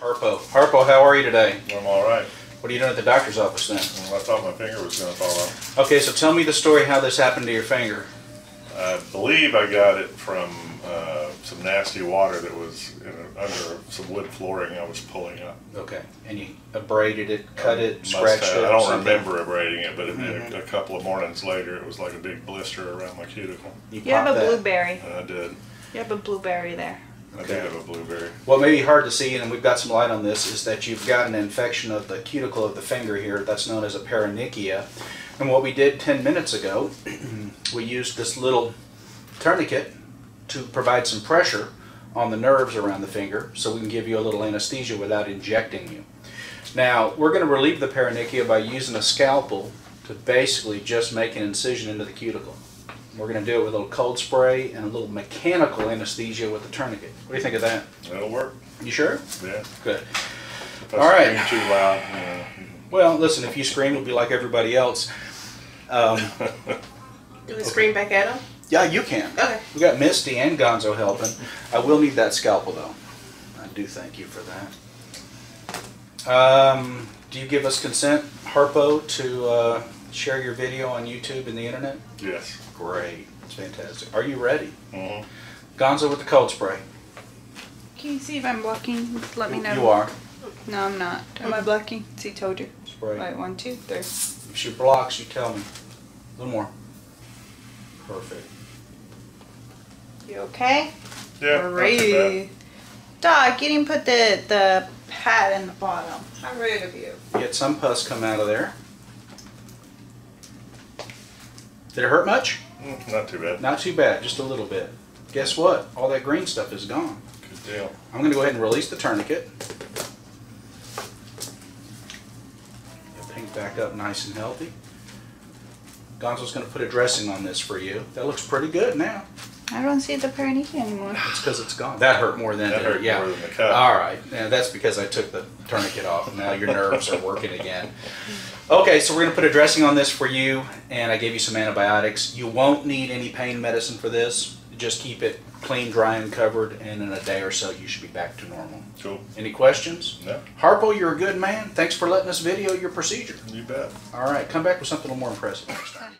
Harpo. Harpo, how are you today? I'm all right. What are you doing at the doctor's office then? Well, I thought my finger was going to fall off. Okay, so tell me the story how this happened to your finger. I believe I got it from some nasty water that was under some wood flooring I was pulling up. Okay, and you abraded it, cut it, scratched it? I don't remember abrading it, but a couple of mornings later it was like a big blister around my cuticle. You have a blueberry. I did. You have a blueberry there. I do have a blueberry. What may be hard to see, and we've got some light on this, is that you've got an infection of the cuticle of the finger here. That's known as a paronychia. And what we did 10 minutes ago, we used this little tourniquet to provide some pressure on the nerves around the finger so we can give you a little anesthesia without injecting you. Now, we're going to relieve the paronychia by using a scalpel to basically just make an incision into the cuticle. We're going to do it with a little cold spray and a little mechanical anesthesia with the tourniquet. What do you think of that? That'll work. You sure? Yeah. Good. If All right. I scream too loud, Well, listen, if you scream, it'll be like everybody else. Do we scream back at him? Yeah, you can. Okay. We got Misty and Gonzo helping. I will need that scalpel, though. I do thank you for that. Do you give us consent, Harpo, to share your video on YouTube and the internet? Yes. Great. That's fantastic. Are you ready? Mm-hmm. Gonzo with the cold spray. Can you see if I'm blocking? Just let me know. You are. No, I'm not. Am I blocking? See, told you. Spray. Right, 1, 2, 3. If she blocks, you tell me. A little more. Perfect. You okay? Yeah. Great. Dog, you didn't put the pad in the bottom. How rude of you. You had some pus come out of there. Did it hurt much? Not too bad. Not too bad, just a little bit. Guess what? All that green stuff is gone. Good deal. I'm going to go ahead and release the tourniquet. Get pink back up nice and healthy. Gonzo's going to put a dressing on this for you. That looks pretty good now. I don't see the paronychia anymore. It's because it's gone. That hurt more than That hurt yeah. more than the cut. All right. Yeah, that's because I took the tourniquet off. Now your nerves are working again. Okay, so we're going to put a dressing on this for you, and I gave you some antibiotics. You won't need any pain medicine for this. Just keep it clean, dry, and covered, and in a day or so you should be back to normal. Cool. Any questions? No. Harpo, you're a good man. Thanks for letting us video your procedure. You bet. All right, come back with something a little more impressive next time.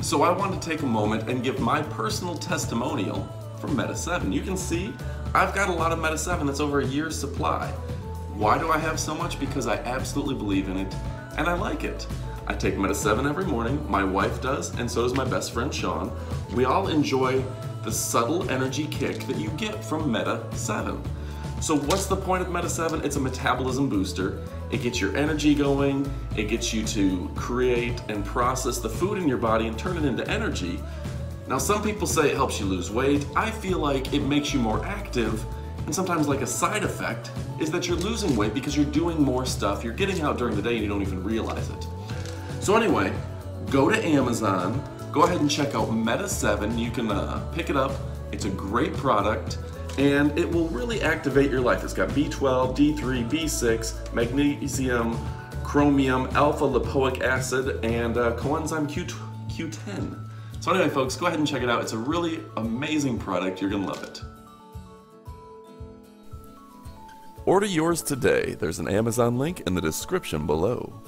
So I wanted to take a moment and give my personal testimonial from Meta 7. You can see I've got a lot of Meta 7. That's over a year's supply. Why do I have so much? Because I absolutely believe in it and I like it. I take Meta 7 every morning, my wife does, and so does my best friend Sean. We all enjoy the subtle energy kick that you get from Meta 7. So what's the point of Meta 7? It's a metabolism booster. It gets your energy going, it gets you to create and process the food in your body and turn it into energy. Now some people say it helps you lose weight. I feel like it makes you more active, and sometimes like a side effect is that you're losing weight because you're doing more stuff. You're getting out during the day and you don't even realize it. So anyway, go to Amazon, go ahead and check out Meta 7. You can pick it up. It's a great product, and it will really activate your life. It's got B12, D3, B6, magnesium, chromium, alpha lipoic acid, and coenzyme Q10. So anyway, folks, go ahead and check it out. It's a really amazing product. You're gonna love it. Order yours today. There's an Amazon link in the description below.